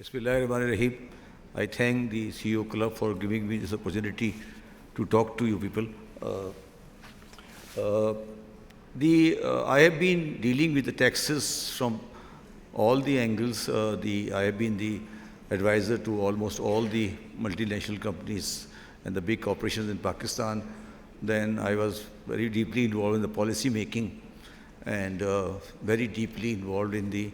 Bismillahirrahmanirrahim. I thank the CEO Club for giving me this opportunity to talk to you people. I have been dealing with the taxes from all the angles. I have been the advisor to almost all the multinational companies and the big corporations in Pakistan. Then I was very deeply involved in the policy making and very deeply involved in the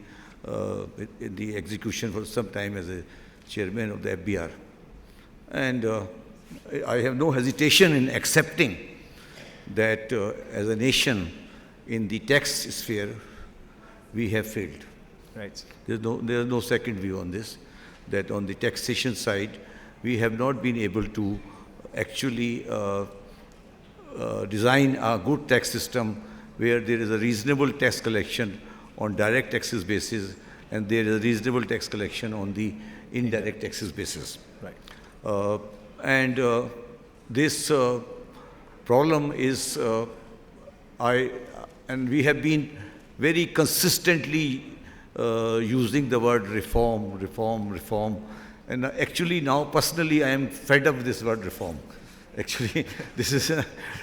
execution for some time as a chairman of the FBR. And I have no hesitation in accepting that as a nation in the tax sphere, we have failed. Right. There's no second view on this, that on the taxation side, we have not been able to actually design a good tax system where there is a reasonable tax collection on direct taxes basis and there is a reasonable tax collection on the indirect taxes basis. Right. This problem is, and we have been very consistently using the word reform, reform, reform. And actually now personally I am fed up with this word reform. Actually, this is,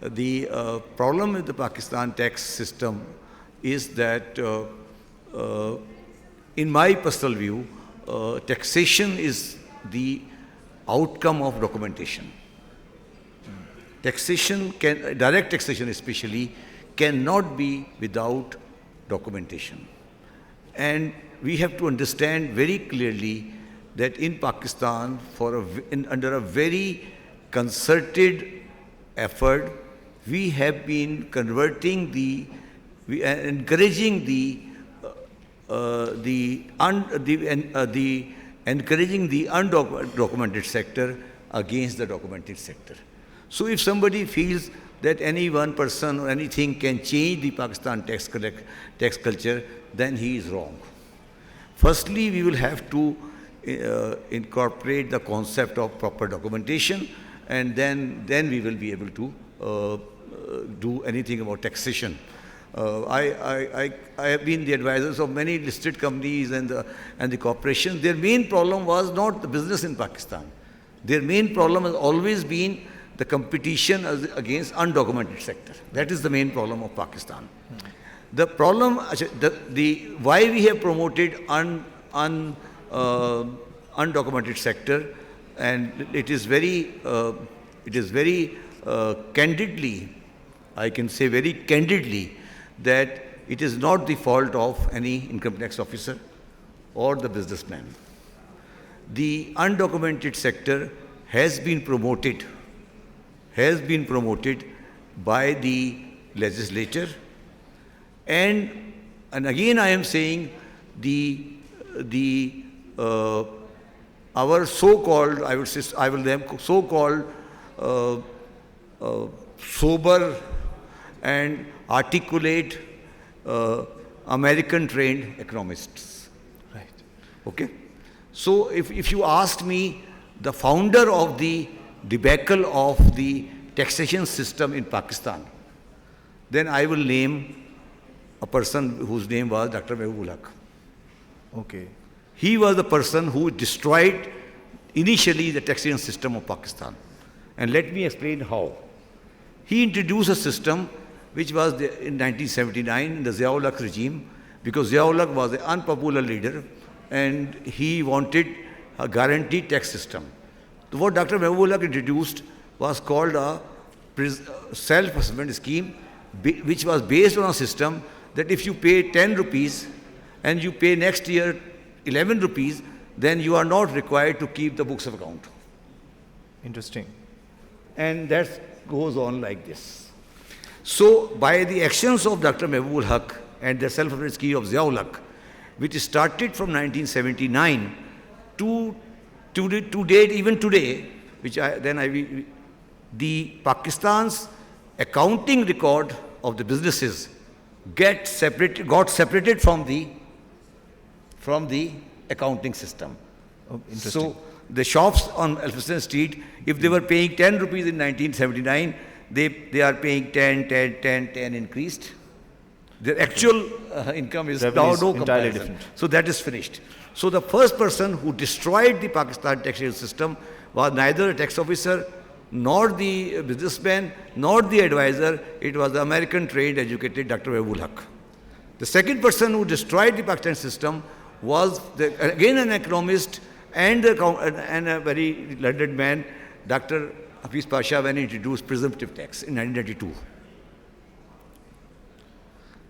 The problem with the Pakistan tax system is that, in my personal view, taxation is the outcome of documentation. Taxation direct taxation especially, cannot be without documentation. And we have to understand very clearly that in Pakistan, under a very concerted effort, we have been encouraging the undocumented sector against the documented sector. So if somebody feels that any one person or anything can change the Pakistan tax culture, then he is wrong. Firstly, we will have to incorporate the concept of proper documentation, and then we will be able to do anything about taxation. I have been the advisors of many listed companies and the corporations. Their main problem was not the business in Pakistan. Their main problem has always been the competition against undocumented sector. That is the main problem of Pakistan. The problem, why we have promoted undocumented sector, and it is very candidly, I can say very candidly, that it is not the fault of any income tax officer or the businessman. The undocumented sector has been promoted by the legislature, and again I am saying our so-called, I will name so-called sober and articulate American-trained economists. Right. Okay? So if you asked me, the founder of the debacle of the taxation system in Pakistan, then I will name a person whose name was Dr. Mehboob Haq. Okay. He was the person who destroyed initially the taxation system of Pakistan. And let me explain how. He introduced a system which was in 1979 in the Ziaul Haq regime, because Ziaul Haq was an unpopular leader and he wanted a guaranteed tax system. So what Dr. Mehboob Haq introduced was called a self-assessment scheme, which was based on a system that if you pay 10 rupees and you pay next year 11 rupees, then you are not required to keep the books of account. Interesting. And that goes on like this. So by the actions of Dr. Mehboob Haq and the self-assessment scheme of Ziaul Haq, which started from 1979 to date, even today, the Pakistan's accounting record of the businesses got separated from the accounting system. Oh, interesting. So the shops on Elphinstone Street, if they were paying 10 rupees in 1979, they are paying 10 increased. Their actual income is Revenue now is no entirely comparison. different. So that is finished. So the first person who destroyed the Pakistan taxation system was neither a tax officer, nor the businessman, nor the advisor. It was the American trained educated Dr. Mehboob Haq. The second person who destroyed the Pakistan system was again an economist and a very learned man, Dr. Hafiz Pasha, when he introduced presumptive tax in 1992.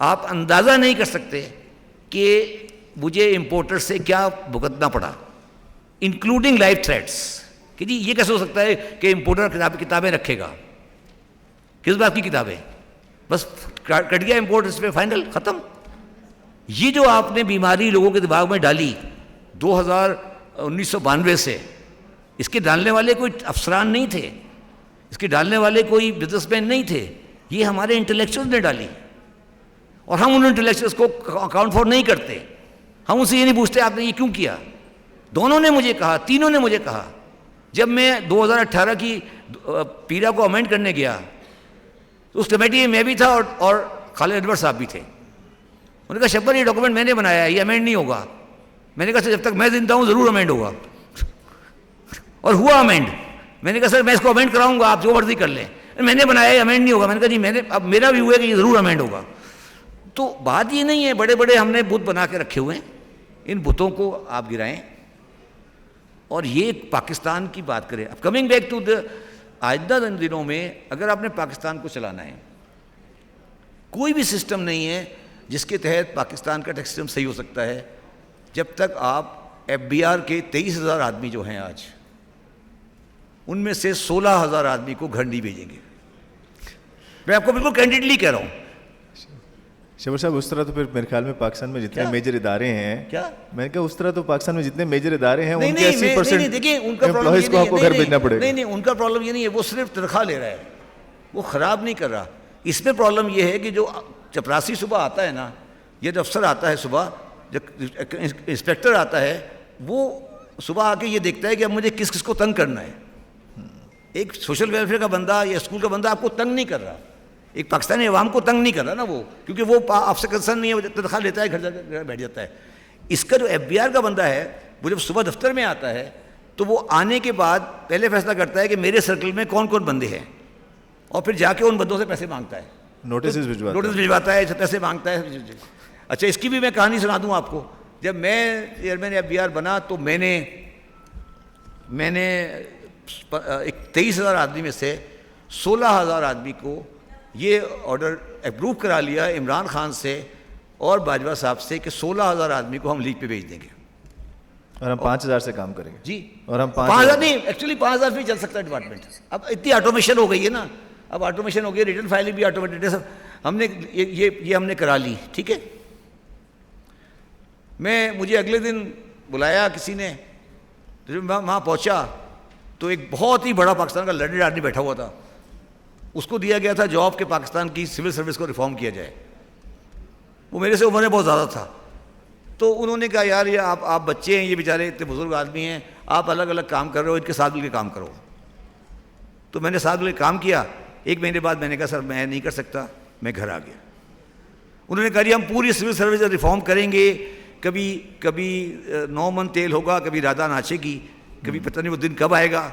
آپ اندازہ نہیں کر سکتے کہ مجھے importer سے کیا بھگتنا پڑا، انکلوڈنگ لائف تھریٹس، کہ جی یہ کیسے ہو سکتا ہے کہ امپورٹر کتابیں رکھے گا، کس بات کی کتابیں، بس کٹ گیا امپورٹ، اس پہ فائنل ختم. یہ جو آپ نے بیماری لوگوں کے دماغ میں ڈالی 1992 سے، اس کے ڈالنے والے کوئی افسران نہیں تھے، اس کے ڈالنے والے کوئی بزنس مین نہیں تھے، یہ ہمارے انٹلیکچوئل نے ڈالی. اور ہم ان انٹلیکچوئلس کو اکاؤنٹ فار نہیں کرتے، ہم ان سے یہ نہیں پوچھتے آپ نے یہ کیوں کیا. دونوں نے مجھے کہا، تینوں نے مجھے کہا، جب میں 2018 کی پیرا کو امینڈ کرنے گیا اس کمیٹی میں بھی تھا اور خالد انور صاحب بھی تھے. انہوں نے کہا شبر یہ ڈاکومنٹ میں نے بنایا ہے، یہ امینڈ نہیں ہوگا. میں نے کہا سر جب تک میں زندہ ہوں ضرور امینڈ ہوگا، اور ہوا امینڈ. میں نے کہا سر میں اس کو امینڈ کراؤں گا، آپ جو مرضی کر لیں، میں نے بنایا ہے امینڈ نہیں ہوگا. میں نے کہا جی اب میرا بھی ہوا ہے کہ یہ ضرور امینڈ ہوگا. تو بات یہ نہیں ہے بڑے بڑے ہم نے بت بنا کے رکھے ہوئے ہیں، ان بتوں کو آپ گرائیں. اور یہ پاکستان کی بات کریں. اب کمنگ بیک ٹو دا آئندہ دنوں میں اگر آپ نے پاکستان کو چلانا ہے، کوئی بھی سسٹم نہیں ہے جس کے تحت پاکستان کا ٹیکس سسٹم صحیح ہو سکتا ہے جب تک آپ ایف بی آر کے 23,000 آدمی جو ہیں آج، ان میں سے 16,000 آدمی کو گھر نہیں بھیجیں گے. میں آپ کو بالکل کینڈیڈلی کہہ رہا ہوں. شبر صاحب اس طرح تو پھر میرے خیال میں پاکستان میں جتنے میجر ادارے ہیں، کیا میں نے کہا اس طرح تو پاکستان میں جتنے میجر ادارے ہیں ان کے 80% دیکھیں ان کا پرابلم امپلائیز کو آپ کو گھر بھیجنا پڑے گا. نہیں ان کا پرابلم یہ نہیں ہے، وہ صرف تنخواہ لے رہا ہے، وہ خراب نہیں کر رہا. اس میں پرابلم یہ ہے کہ جو چپراسی صبح آتا ہے نا، یہ جو افسر آتا ہے صبح، جو انسپیکٹر آتا ہے، وہ صبح آ کے یہ دیکھتا ہے کہ اب مجھے کس کس کو تنگ کرنا ہے. ایک سوشل ویلفیئر کا بندہ یا اسکول کا بندہ آپ کو تنگ نہیں کر رہا، ایک پاکستانی عوام کو تنگ نہیں کر رہا نا وہ، کیونکہ وہ آپ سے کنسرن نہیں ہے، وہ تنخواہ لیتا ہے، گھر جا کے بیٹھ جاتا ہے. اس کا جو ایف بی آر کا بندہ ہے، وہ جب صبح دفتر میں آتا ہے تو وہ آنے کے بعد پہلے فیصلہ کرتا ہے کہ میرے سرکل میں کون کون بندے ہیں، اور پھر جا کے ان بندوں سے پیسے مانگتا ہے، نوٹس بھجواتا ہے، پیسے مانگتا ہے. اچھا اس کی بھی میں کہانی سنا دوں آپ کو. جب میں چیئرمین ایف بی آر بنا تو میں نے 23,000 آدمی میں سے 16,000 آدمی کو یہ آرڈر اپروو کرا لیا عمران خان سے اور باجوہ صاحب سے کہ 16,000 آدمی کو ہم لیگ پہ بھیج دیں گے، اور ہم 5,000 سے کام کریں گے. جی اور ہم 5,000 نہیں، ایکچولی 5,000 بھی چل سکتا ہے ڈپارٹمنٹ. اب اتنی آٹومیشن ہو گئی ہے نا، اب آٹومیشن ہو گئی، ریٹرن فائلنگ بھی آٹومیٹڈ ہے سب. ہم نے یہ ہم نے کرا لی، ٹھیک ہے. مجھے اگلے دن بلایا کسی نے، جب میں وہاں پہنچا تو ایک بہت ہی بڑا پاکستان کا لرنڈ آدمی بیٹھا ہوا تھا. اس کو دیا گیا تھا جاب کہ پاکستان کی سول سروس کو ریفارم کیا جائے. وہ میرے سے عمر میں بہت زیادہ تھا. تو انہوں نے کہا یار یہ آپ بچے ہیں، یہ بیچارے اتنے بزرگ آدمی ہیں، آپ الگ الگ کام کر رہے ہو، ان کے ساتھ مل کے کام کرو. تو میں نے ساتھ مل کے کام کیا. 1 مہینے بعد میں نے کہا سر میں نہیں کر سکتا، میں گھر آ گیا. انہوں نے کہا جی ہم پوری سول سروس ریفارم کریں گے، کبھی 9 من تیل ہوگا، کبھی رادھا ناچے گی، کبھی پتہ نہیں وہ دن کب آئے گا،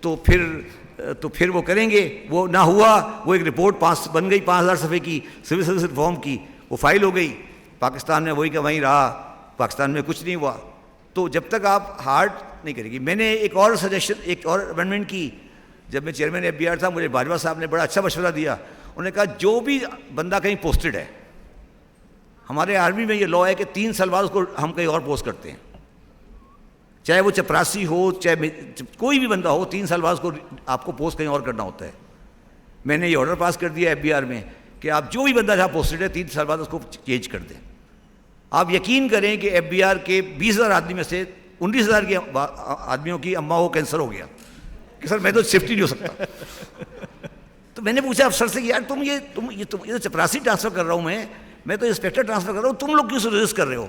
تو پھر وہ کریں گے. وہ نہ ہوا. وہ ایک رپورٹ بن گئی 5,000 صفحے کی سول سروس ریفارم کی، وہ فائل ہو گئی. پاکستان میں وہی کا وہیں رہا، پاکستان میں کچھ نہیں ہوا. تو جب تک آپ ہارڈ نہیں کریں گی. میں نے ایک اور سجیشن، ایک اور امینڈمنٹ کی. جب میں چیئرمین ایف بی آر تھا، مجھے باجوہ صاحب نے بڑا اچھا مشورہ دیا. انہوں نے کہا جو بھی بندہ کہیں پوسٹڈ ہے، ہمارے آرمی میں یہ لا ہے کہ 3 سال بعد اس کو ہم کہیں اور پوسٹ کرتے ہیں، چاہے وہ چپراسی ہو، چاہے کوئی بھی بندہ ہو، 3 سال بعد اس کو آپ کو پوسٹ کہیں اور کرنا ہوتا ہے. میں نے یہ آرڈر پاس کر دیا ایف بی آر میں کہ آپ جو بھی بندہ جہاں پوسٹڈ ہے 3 سال بعد اس کو چینج کر دیں. آپ یقین کریں کہ ایف بی آر کے 20,000 آدمی میں سے 19,000 کی آدمیوں کی اماں کو کینسر ہو گیا کہ سر میں تو شفٹ ہی نہیں ہو سکتا. تو میں نے پوچھا افسر سے یار تم یہ چپراسی ٹرانسفر کر رہا ہوں میں تو انسپیکٹر ٹرانسفر کر رہا ہوں، تم لوگ کیوں رجسٹ کر رہے ہو؟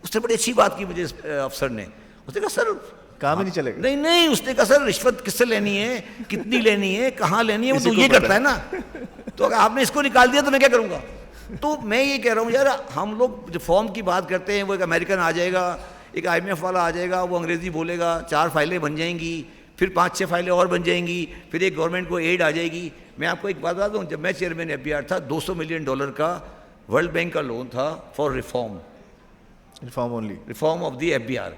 اس نے بڑی اچھی بات کی مجھے افسر نے. اس نے کہا سر کام ہی نہیں چلے گا. نہیں اس نے کہا سر رشوت کس سے لینی ہے، کتنی لینی ہے، کہاں لینی ہے، وہ تو یہ کرتا ہے نا. تو اگر آپ نے اس کو نکال دیا تو میں کیا کروں گا؟ تو میں یہ کہہ رہا ہوں یار ہم لوگ جو فارم کی بات کرتے ہیں، وہ ایک امریکن آ جائے گا، ایک IMF والا آ جائے گا، وہ انگریزی بولے گا، 4 فائلیں بن جائیں گی، پھر 5-6 فائلیں اور بن جائیں گی، پھر ایک گورنمنٹ کو ایڈ آ جائے گی. میں آپ کو ایک بات بتا دوں، جب میں چیئرمین ایف بی آر تھا $200 ملین کا ورلڈ بینک کا لون تھا for reform of the F B R.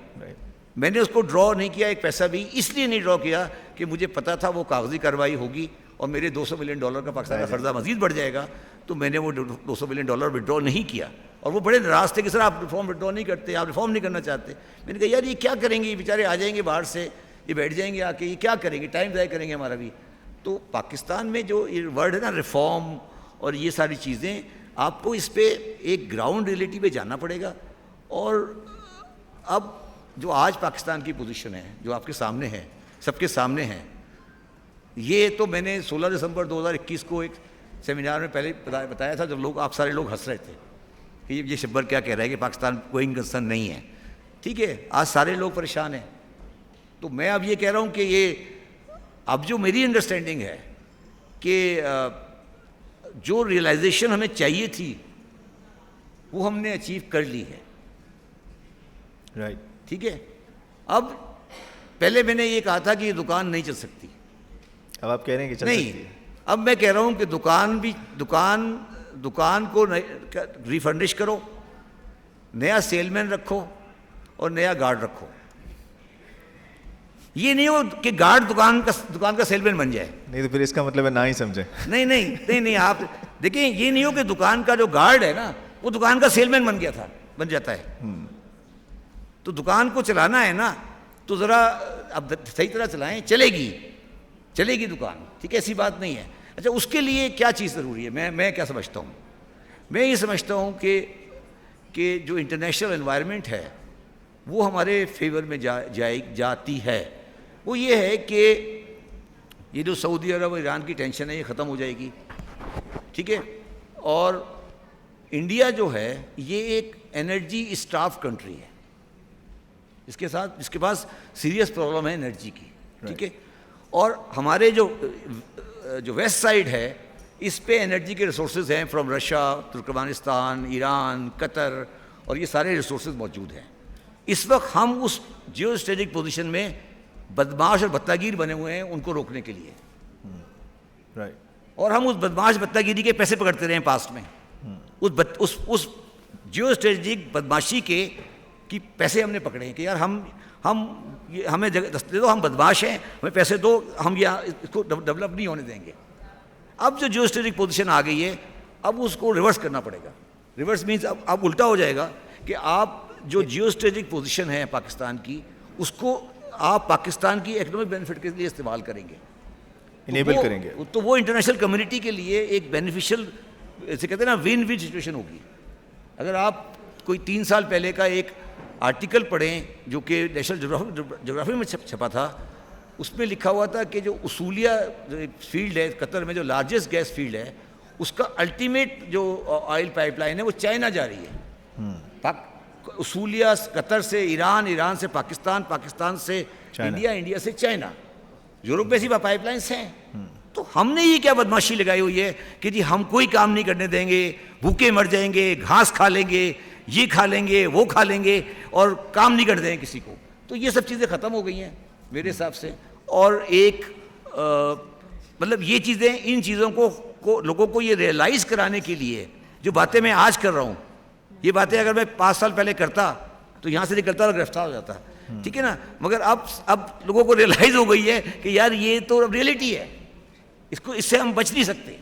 میں نے اس کو ڈرا نہیں کیا ایک پیسہ بھی، اس لیے نہیں ڈرا کیا کہ مجھے پتا تھا وہ کاغذی کارروائی ہوگی اور میرے $200 ملین کا پاکستان کا قرضہ مزید بڑھ جائے گا. تو میں نے وہ $200 بلین وڈرا نہیں کیا. اور وہ بڑے ناراض تھے کہ سر آپ ریفارم وڈرا نہیں کرتے, آپ ریفارم نہیں کرنا چاہتے. میں نے کہا یار یہ کیا کریں گے, یہ بیچارے آ جائیں گے باہر سے, یہ بیٹھ جائیں گے آ کے, یہ کیا کریں گے, ٹائم ضائع کریں گے ہمارا بھی. تو پاکستان میں جو یہ ورڈ ہے نا ریفارم اور یہ ساری چیزیں, آپ کو اس پہ ایک گراؤنڈ ریئلٹی پہ جاننا پڑے گا. اور اب جو آج پاکستان کی پوزیشن ہے, جو آپ کے سامنے ہے, سب کے سامنے ہے, یہ تو میں نے 16 دسمبر 2021 کو ایک سیمینار میں پہلے بتایا تھا, جب آپ سارے لوگ ہنس رہے تھے کہ یہ شبر کیا کہہ رہا ہے کہ پاکستان گوئنگ کنسرن نہیں ہے. ٹھیک ہے, آج سارے لوگ پریشان ہیں. تو میں اب یہ کہہ رہا ہوں کہ یہ اب جو میری انڈرسٹینڈنگ ہے کہ جو ریئلائزیشن ہمیں چاہیے تھی وہ ہم نے اچیو کر لی ہے. رائٹ. ٹھیک ہے, اب پہلے میں نے یہ کہا تھا کہ یہ دکان نہیں چل سکتی, اب آپ کہہ رہے ہیں کہ چل نہیں, سکتی ہے. اب میں کہہ رہا ہوں کہ دکان کو ریفرنش کرو, نیا سیل مین رکھو اور نیا گارڈ رکھو. یہ نہیں ہو کہ گارڈ دکان کا سیل مین بن جائے. نہیں تو پھر اس کا مطلب ہے نہ ہی سمجھیں. نہیں آپ دیکھیں, یہ نہیں ہو کہ دکان کا جو گارڈ ہے نا وہ دکان کا سیل مین بن جاتا ہے. تو دکان کو چلانا ہے نا تو ذرا اب صحیح طرح چلائیں, چلے گی دکان. ٹھیک ہے, ایسی بات نہیں ہے. اچھا, اس کے لیے کیا چیز ضروری ہے؟ میں کیا سمجھتا ہوں, میں یہ سمجھتا ہوں کہ جو انٹرنیشنل انوائرمنٹ ہے وہ ہمارے فیور میں جاتی ہے. وہ یہ ہے کہ یہ جو سعودی عرب اور ایران کی ٹینشن ہے یہ ختم ہو جائے گی. ٹھیک ہے, اور انڈیا جو ہے یہ ایک انرجی اسٹاف کنٹری ہے, اس کے پاس سیریس پرابلم ہے انرجی کی. ٹھیک ہے, اور ہمارے جو ویسٹ سائڈ ہے اس پہ انرجی کے ریسورسز ہیں فرام رشیا, ترکمانستان, ایران, قطر, اور یہ سارے ریسورسز موجود ہیں. اس وقت ہم اس جیو اسٹریٹجک پوزیشن میں بدماش اور بتاگیر بنے ہوئے ہیں ان کو روکنے کے لیے. رائٹ. اور ہم اس بدماش بتاگیری کے پیسے پکڑتے رہے ہیں پاسٹ میں. اس جیو اسٹریٹجک بدماشی کے کی پیسے ہم نے پکڑے ہیں کہ یار ہمیں جگہ دے دو, ہم بدماش ہیں, ہمیں پیسے دو, ہم اس کو ڈیولپ نہیں ہونے دیں گے. اب جو جیو اسٹریٹجک پوزیشن آ گئی ہے اب اس کو ریورس کرنا پڑے گا. ریورس مینس اب الٹا ہو جائے گا کہ آپ جو جیو اسٹریٹجک پوزیشن ہے پاکستان کی اس کو آپ پاکستان کی اکنامک بینیفٹ کے لیے استعمال کریں گے, انیبل کریں گے. تو وہ انٹرنیشنل کمیونٹی کے لیے ایک بینیفیشل, جیسے کہتے ہیں نا, ون ون سچویشن ہوگی. اگر آپ کوئی 3 سال پہلے کا ایک آرٹیکل پڑھیں جو کہ نیشنل جغرافی میں چھپا تھا, اس میں لکھا ہوا تھا کہ جو اصولیہ فیلڈ ہے قطر میں, جو لارجسٹ گیس فیلڈ ہے, اس کا الٹیمیٹ جو آئل پائپ لائن ہے وہ چائنا جا رہی ہے. اصولیہ قطر سے ایران, ایران سے پاکستان, پاکستان سے انڈیا, انڈیا سے چائنا. یورپ میں ایسی پائپ لائنس ہیں. تو ہم نے یہ کیا بدماشی لگائی ہوئی ہے کہ جی ہم کوئی کام نہیں کرنے دیں گے, بھوکے مر جائیں گے, گھاس کھا لیں گے, یہ کھا لیں گے, وہ کھا لیں گے, اور کام نہیں کرتے ہیں کسی کو. تو یہ سب چیزیں ختم ہو گئی ہیں میرے حساب سے. اور ایک مطلب یہ چیزیں, ان چیزوں کو لوگوں کو یہ ریئلائز کرانے کے لیے جو باتیں میں آج کر رہا ہوں, یہ باتیں اگر میں 5 سال پہلے کرتا تو یہاں سے نکلتا اور گرفتار ہو جاتا. ٹھیک ہے نا, مگر اب لوگوں کو ریئلائز ہو گئی ہے کہ یار یہ تو ریئلٹی ہے, اس سے ہم بچ نہیں سکتے.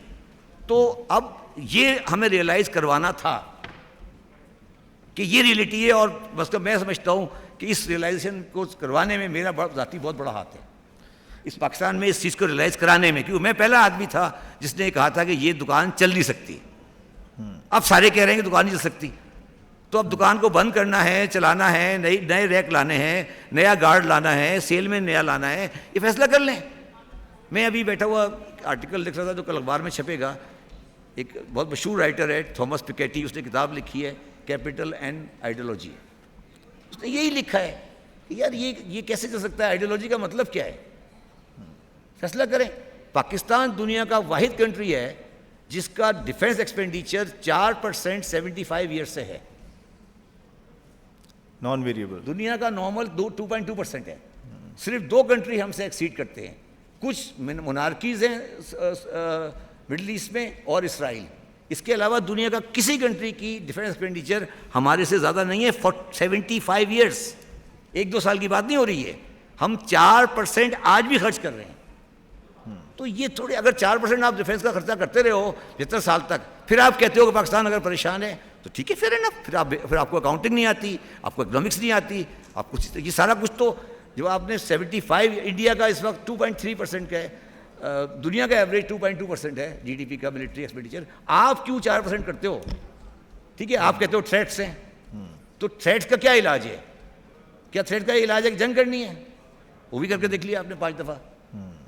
تو اب یہ ہمیں ریئلائز کروانا تھا کہ یہ ریئلٹی ہے. اور بس میں سمجھتا ہوں کہ اس ریئلائزیشن کو کروانے میں میرا ذاتی بہت بڑا ہاتھ ہے, اس پاکستان میں اس چیز کو ریئلائز کرانے میں, کیونکہ میں پہلا آدمی تھا جس نے کہا تھا کہ یہ دکان چل نہیں سکتی. اب سارے کہہ رہے ہیں کہ دکان نہیں چل سکتی. تو اب دکان کو بند کرنا ہے, چلانا ہے, نئے ریک لانے ہیں, نیا گارڈ لانا ہے, سیل میں نیا لانا ہے, یہ فیصلہ کر لیں. میں ابھی بیٹھا ہوا آرٹیکل لکھ رہا تھا جو کل اخبار میں چھپے گا. ایک بہت مشہور رائٹر ہے تھامس پیکیٹی, اس نے کتاب لکھی ہے کیپٹل اینڈ آئیڈیالوجی. اس نے یہی لکھا ہے کہ یار یہ کیسے چل سکتا ہے, آئیڈیالوجی کا مطلب کیا ہے, فیصلہ کریں. پاکستان دنیا کا واحد کنٹری ہے جس کا ڈیفنس ایکسپینڈیچر 4% 75 ایئر سے ہے. نان ویریبل. دنیا کا نارمل 2.2% ہے. صرف 2 کنٹری ہم سے ایکسیڈ کرتے ہیں. کچھ مونارکیز ہیں مڈل ایسٹ میں اور اسرائیل. اس کے علاوہ دنیا کا کسی کنٹری کی ڈیفنس ایکسپینڈیچر ہمارے سے زیادہ نہیں ہے 75 ایئرس. 1-2 سال کی بات نہیں ہو رہی ہے, ہم 4% آج بھی خرچ کر رہے ہیں. تو یہ تھوڑے اگر 4% آپ ڈیفینس کا خرچہ کرتے رہے ہو 75 سال تک, پھر آپ کہتے ہو کہ پاکستان اگر پریشان ہے تو ٹھیک ہے, فیئر انف. پھر آپ کو اکاؤنٹنگ نہیں آتی, آپ کو اکنامکس نہیں آتی, آپ کچھ یہ سارا کچھ تو جو آپ نے 75 انڈیا کا اس وقت 2.3% کا ہے, دنیا کا ایوریج 2.2% ہے جی ڈی پی کا ملٹری ایکسپینڈیچر, آپ کیوں 4% کرتے ہو؟ ٹھیک ہے, آپ کہتے ہو تھریٹس ہیں, تو تھریٹس کا کیا علاج ہے؟ کیا تھریٹ کا یہ علاج ہے کہ جنگ کرنی ہے؟ وہ بھی کر کے دیکھ لیا آپ نے 5 دفعہ.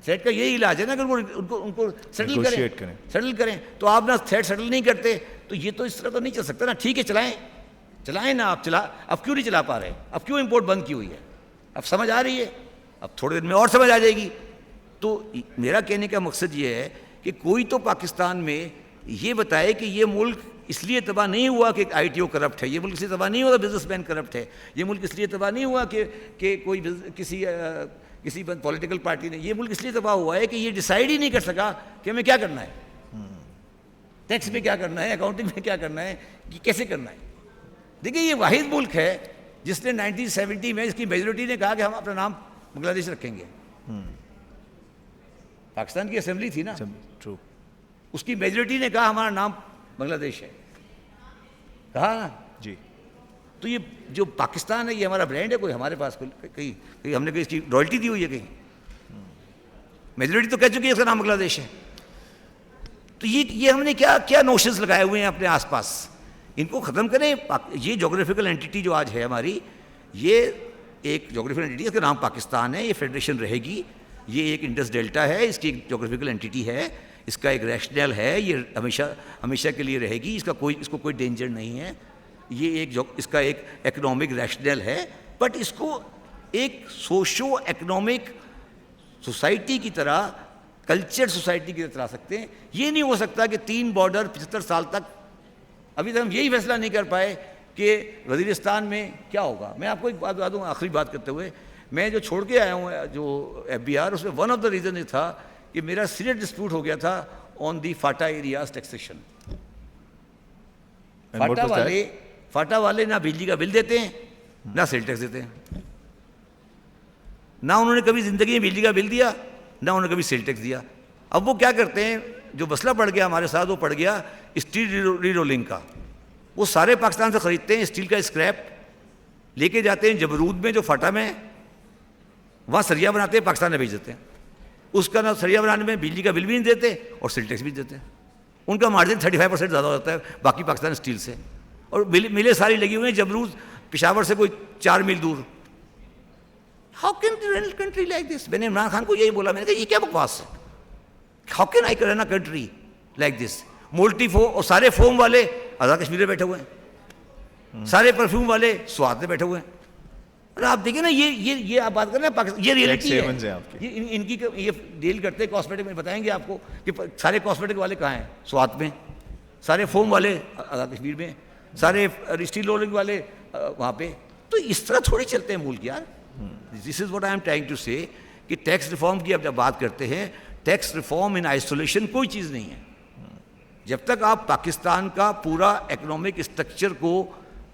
تھریٹ کا یہی علاج ہے نا کہ ان کو سیٹل کریں. تو آپ نہ تھریٹ سیٹل نہیں کرتے, تو یہ تو اس طرح تو نہیں چل سکتا نا. ٹھیک ہے چلائیں نا آپ, اب کیوں نہیں چلا پا رہے؟ اب کیوں امپورٹ بند کی ہوئی ہے؟ اب سمجھ آ رہی ہے, اب تھوڑے دن میں اور سمجھ آ جائے گی. تو میرا کہنے کا مقصد یہ ہے کہ کوئی تو پاکستان میں یہ بتائے کہ یہ ملک اس لیے تباہ نہیں ہوا کہ آئی ٹی او کرپٹ ہے, یہ ملک اس لیے تباہ نہیں ہوا کہ بزنس مین کرپٹ ہے, یہ ملک اس لیے تباہ نہیں ہوا کہ کوئی کسی پولیٹیکل پارٹی نے, یہ ملک اس لیے تباہ ہوا ہے کہ یہ ڈیسائیڈ ہی نہیں کر سکا کہ ہمیں کیا کرنا ہے, ٹیکس میں کیا کرنا ہے, اکاؤنٹنگ میں کیا کرنا ہے, کیسے کرنا ہے. دیکھیے یہ واحد ملک ہے جس نے 1970 میں اس کی میجورٹی نے کہا کہ ہم اپنا نام بنگلہ دیش رکھیں گے. پاکستان کی اسمبلی تھی نا, اس کی میجورٹی نے کہا ہمارا نام بنگلہ دیش ہے, کہا نا جی. تو یہ جو پاکستان ہے یہ ہمارا برانڈ ہے, کوئی ہمارے پاس کہیں ہم نے کہیں اس کی رائلٹی دی ہوئی ہے کہیں؟ میجورٹی تو کہہ چکی ہے اس کا نام بنگلہ دیش ہے. تو یہ ہم نے کیا نوشنز لگائے ہوئے ہیں اپنے آس پاس, ان کو ختم کریں. یہ جغرافیکل اینٹیٹی جو آج ہے ہماری, یہ ایک جغرافیکل اینٹیٹی ہے, اس کا نام پاکستان ہے, یہ فیڈریشن رہے گی, یہ ایک انڈس ڈیلٹا ہے, اس کی ایک جغرافیکل اینٹیٹی ہے, اس کا ایک ریشنل ہے, یہ ہمیشہ کے لیے رہے گی, اس کو کوئی ڈینجر نہیں ہے. یہ اس کا ایک اکنامک ریشنل ہے, بٹ اس کو ایک سوشو اکنامک سوسائٹی کی طرح, کلچر سوسائٹی کی طرح چلا سکتے ہیں. یہ نہیں ہو سکتا کہ 3 بارڈر 75 سال تک. ابھی تک ہم یہی فیصلہ نہیں کر پائے کہ وزیرستان میں کیا ہوگا. میں آپ کو ایک بات بتا دوں آخری بات کرتے ہوئے, میں جو چھوڑ کے آیا ہوں جو ایف بی آر, اس میں ون آف دا ریزن یہ تھا کہ میرا سیریس ڈسپیوٹ ہو گیا تھا آن دی فاٹا ایریاز ٹیکسیشن. فاٹا والے نہ بجلی کا بل دیتے ہیں نہ سیل ٹیکس دیتے ہیں, نہ انہوں نے کبھی زندگی میں بجلی کا بل دیا, نہ انہوں نے کبھی سیل ٹیکس دیا. اب وہ کیا کرتے ہیں, جو مسئلہ پڑ گیا ہمارے ساتھ, وہ پڑ گیا اسٹیل ری رولنگ کا. وہ سارے پاکستان سے خریدتے ہیں اسٹیل کا اسکریپ, لے کے جاتے ہیں جبرود میں جو فاٹا میں, وہاں سریا بناتے ہیں, پاکستان میں بھیج دیتے ہیں. اس کا نہ سریا بنانے میں بجلی کا بل بھی نہیں دیتے اور سیل ٹیکس بھی دیتے ہیں. ان کا مارجن 35% زیادہ ہوتا ہے باقی پاکستان اسٹیل سے, اور ملیں ساری لگی ہوئی ہیں جبرود پشاور سے کوئی 4 میل دور. How can you run country like دس؟ میں نے عمران خان کو یہی بولا, میں نے کہا یہ کیا بکواس ہے, how can I run a country like this? Molty Foam, اور سارے فوم والے آزاد کشمیر میں بیٹھے ہوئے ہیں, سارے پرفیوم والے سوات میں بیٹھے ہوئے ہیں. اور آپ دیکھیں نا یہ آپ بات کر رہے ہیں پاکستان, یہ ریئلٹی ہے. ان کی یہ ڈیل کرتے ہیں کاسمیٹک میں, بتائیں گے آپ کو کہ سارے کاسمیٹک والے کہاں ہیں, سوات میں, سارے فوم والے آزاد کشمیر میں, سارے اسٹیل رولنگ والے وہاں پہ. تو اس طرح تھوڑی چلتے ہیں ملک یار. This is what I am trying to say کہ ٹیکس ریفارم کی اب جب بات کرتے ہیں, ٹیکس ریفارم ان آئسولیشن کوئی چیز نہیں ہے. جب تک آپ پاکستان کا پورا اکنامک اسٹرکچر کو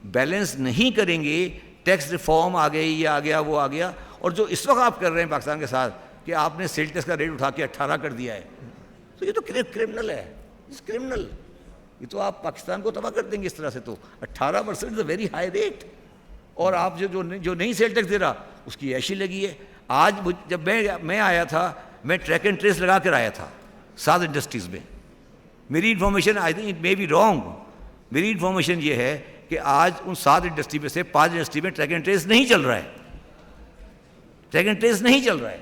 بیلنس نہیں کریں گے, ٹیکس ریفارم آ گئی, یہ آ گیا, وہ آ گیا. اور جو اس وقت آپ کر رہے ہیں پاکستان کے ساتھ کہ آپ نے سیل ٹیکس کا ریٹ اٹھا کے 18 کر دیا ہے, تو یہ تو کرمنل ہے, کرمنل. یہ تو آپ پاکستان کو تباہ کر دیں گے اس طرح سے. تو 18% از اے ویری ہائی ریٹ, اور آپ جو نہیں سیل ٹیکس دے رہا اس کی عیشی لگی ہے. آج جب میں آیا تھا, میں ٹریک اینڈ ٹریس لگا کر آیا تھا 7 انڈسٹریز میں. میری information, I think it may be wrong, میری انفارمیشن یہ ہے کہ آج ان 7 انڈسٹری میں سے 5 انڈسٹری میں ٹریک اینڈ ٹریس نہیں چل رہا ہے, ٹریک اینڈ ٹریس نہیں چل رہا ہے.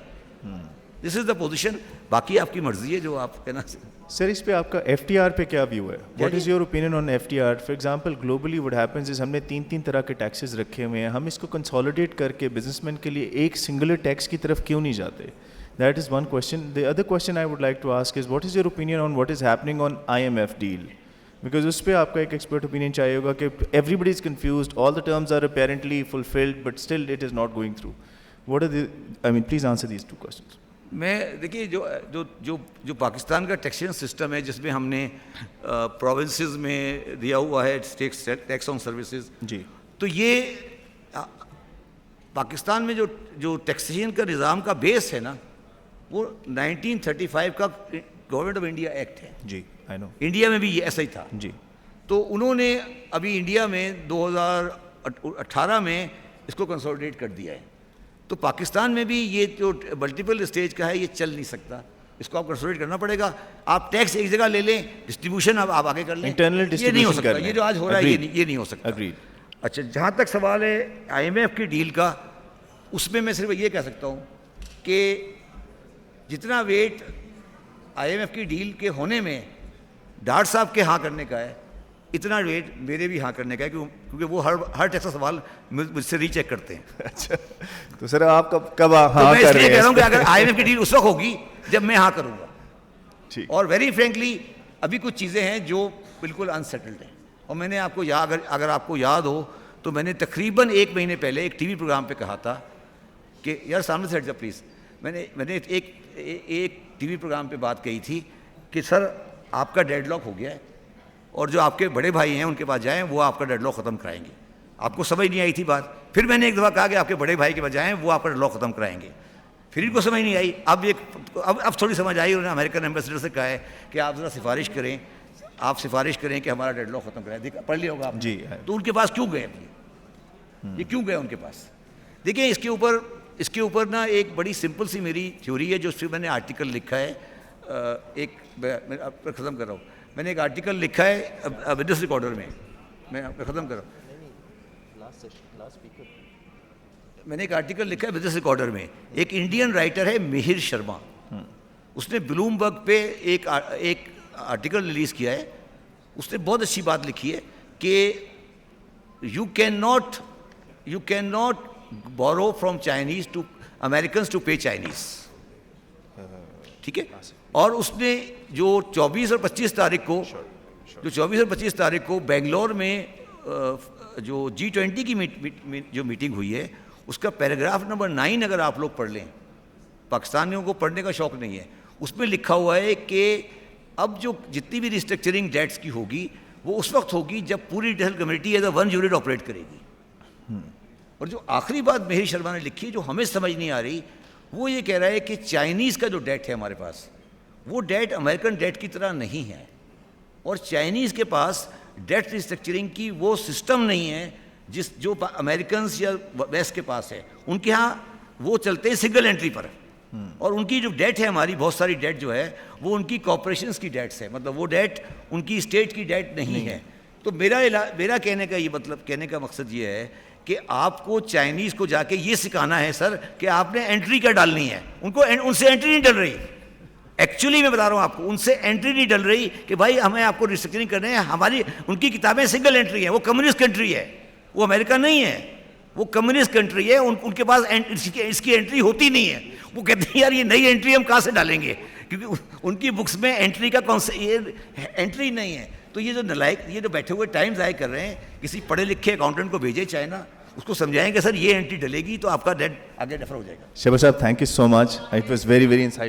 دس از دا پوزیشن. باقی آپ کی مرضی ہے جو آپ کہنا. سر اس پہ آپ کا ایف ٹی آر پہ کیا ویو ہے؟ What is your opinion on F T R? For example globally what happens is ہم نے 3 طرح کے ٹیکسز رکھے ہوئے ہیں, ہم اس کو کنسالیڈیٹ کر کے بزنس مین کے لیے ایک سنگولر ٹیکس کی طرف کیوں نہیں جاتے؟ That is one question. The other question I would like to ask is, what is your opinion on what is happening on IMF deal? Because اس پہ آپ کا ایک ایکسپرٹ اوپینین چاہیے ہوگا کہ everybody is confused, all the terms are apparently fulfilled, but still it is not going through. What are the, I mean, please answer these 2 questions. میں دیکھیے جو پاکستان کا ٹیکسیشن سسٹم ہے, جس میں ہم نے پروونسز میں دیا ہوا ہے ٹیکس آن سروسز, جی, تو یہ پاکستان میں جو ٹیکسیشن کا نظام کا بیس ہے نا, وہ 1935 کا گورنمنٹ آف انڈیا ایکٹ ہے. جی آئی نو. انڈیا میں بھی یہ ایسا ہی تھا. جی. تو انہوں نے ابھی انڈیا میں 2018 میں اس کو کنسولیڈیٹ کر دیا ہے. تو پاکستان میں بھی یہ جو ملٹیپل اسٹیج کا ہے یہ چل نہیں سکتا, اس کو آپ کنسولیڈیٹ کرنا پڑے گا. آپ ٹیکس ایک جگہ لے لیں, ڈسٹریبیوشن آپ آگے کر لیں, یہ نہیں ہو سکتا. یہ جو آج ہو رہا ہے یہ نہیں ہو سکتا. اچھا, جہاں تک سوال ہے آئی ایم ایف کی ڈیل کا, اس میں صرف یہ کہہ سکتا ہوں کہ جتنا ویٹ آئی ایم ایف کی ڈیل کے ہونے میں ڈاٹ صاحب کے ہاں کرنے کا ہے, اتنا ویٹ میرے بھی ہاں کرنے کا ہے, کیونکہ وہ ہر ٹیکس کا سوال مجھ سے ری چیک کرتے ہیں. اچھا, تو سر آپ کب ہاں کر رہے ہیں؟ میں اس لیے کہہ رہا ہوں کہ اگر آئی ایم ایف کی ڈیل اس وقت ہوگی جب میں ہاں کروں گا. اور ویری فرینکلی ابھی کچھ چیزیں ہیں جو بالکل انسیٹلڈ ہیں, اور میں نے آپ کو اگر آپ کو یاد ہو تو میں نے تقریباً 1 مہینے پہلے ایک ٹی وی پروگرام پہ کہا تھا کہ یار سامنے سے ہٹ جا پلیز. میں نے ایک ٹی وی پروگرام پہ بات کہی تھی کہ سر آپ کا ڈیڈ لاک ہو گیا ہے, اور جو آپ کے بڑے بھائی ہیں ان کے پاس جائیں, وہ آپ کا ڈیڈ لاک ختم کرائیں گے. آپ کو سمجھ نہیں آئی تھی بات. پھر میں نے ایک دفعہ کہا کہ آپ کے بڑے بھائی کے پاس جائیں, وہ آپ کا ڈیڈ لاک ختم کرائیں گے. پھر ان کو سمجھ نہیں آئی. اب تھوڑی سمجھ آئی. انہوں نے امریکن ایمبیسڈر سے کہا ہے کہ آپ ذرا سفارش کریں کہ ہمارا ڈیڈ لاک ختم کرائیں. پڑھ لیا ہوگا آپ جی. تو ان کے پاس کیوں گئے, یہ کیوں گئے ان کے پاس؟ دیکھیں اس کے اوپر نا ایک بڑی سمپل سی میری تھیوری ہے, جو اس پہ میں نے آرٹیکل لکھا ہے. میں ختم کر رہا ہوں. میں نے ایک آرٹیکل لکھا ہے وٹنس ریکارڈر میں. میں ختم کر رہا ہوں. میں نے ایک آرٹیکل لکھا ہے وٹنس ریکارڈر میں. ایک انڈین رائٹر ہے مہر شرما, اس نے بلوم برگ پہ ایک آرٹیکل ریلیز کیا ہے. اس نے بہت اچھی بات لکھی ہے کہ you can not borrow from Chinese to Americans to pay Chinese. ٹھیک ہے. اور اس نے جو 24 اور 25 تاریخ کو بنگلور میں جو G20 کی جو میٹنگ ہوئی ہے, اس کا پیراگراف نمبر 9 اگر آپ لوگ پڑھ لیں, پاکستانیوں کو پڑھنے کا شوق نہیں ہے, اس میں لکھا ہوا ہے کہ اب جو جتنی بھی ریسٹرکچرنگ ڈیٹس کی ہوگی وہ اس وقت ہوگی جب پوری international community as a one unit operate کرے گی. اور جو آخری بات مہر شرما نے لکھی جو ہمیں سمجھ نہیں آ رہی, وہ یہ کہہ رہا ہے کہ چائنیز کا جو ڈیٹ ہے ہمارے پاس, وہ ڈیٹ امریکن ڈیٹ کی طرح نہیں ہے, اور چائنیز کے پاس ڈیٹ ریسٹرکچرنگ کی وہ سسٹم نہیں ہے جو امریکنس یا ویسٹ کے پاس ہے. ان کے ہاں وہ چلتے ہیں سنگل انٹری پر, اور ان کی جو ڈیٹ ہے ہماری بہت ساری ڈیٹ جو ہے وہ ان کی کارپوریشنس کی ڈیٹس ہے, مطلب وہ ڈیٹ ان کی اسٹیٹ کی ڈیٹ نہیں ہے. تو میرا کہنے کا مقصد یہ ہے کہ آپ کو چائنیز کو جا کے یہ سکھانا ہے سر کہ آپ نے انٹری کیا ڈالنی ہے. ان سے انٹری نہیں ڈل رہی. ایکچولی میں بتا رہا ہوں آپ کو, ان سے انٹری نہیں ڈل رہی کہ بھائی ہمیں آپ کو ریسٹرکچرنگ کرنے ہیں. ان کی کتابیں سنگل انٹری ہیں. وہ کمیونسٹ کنٹری ہے, وہ امریکہ نہیں ہے, وہ کمیونسٹ کنٹری ہے. ان کے پاس اس کی انٹری ہوتی نہیں ہے. وہ کہتے ہیں یار یہ نئی انٹری ہم کہاں سے ڈالیں گے, کیونکہ ان کی بکس میں انٹری کا انٹری نہیں ہے. تو یہ جو نلائق یہ جو بیٹھے ہوئے ٹائم ضائع کر رہے ہیں, کسی پڑھے لکھے اکاؤنٹنٹ کو بھیجے چائنا, اس کو سمجھائیں کہ سر یہ انٹری ڈلے گی تو آپ کا ڈیٹ آگے ڈیفر ہو جائے گا. شہباز صاحب, thank you so much. It was very insight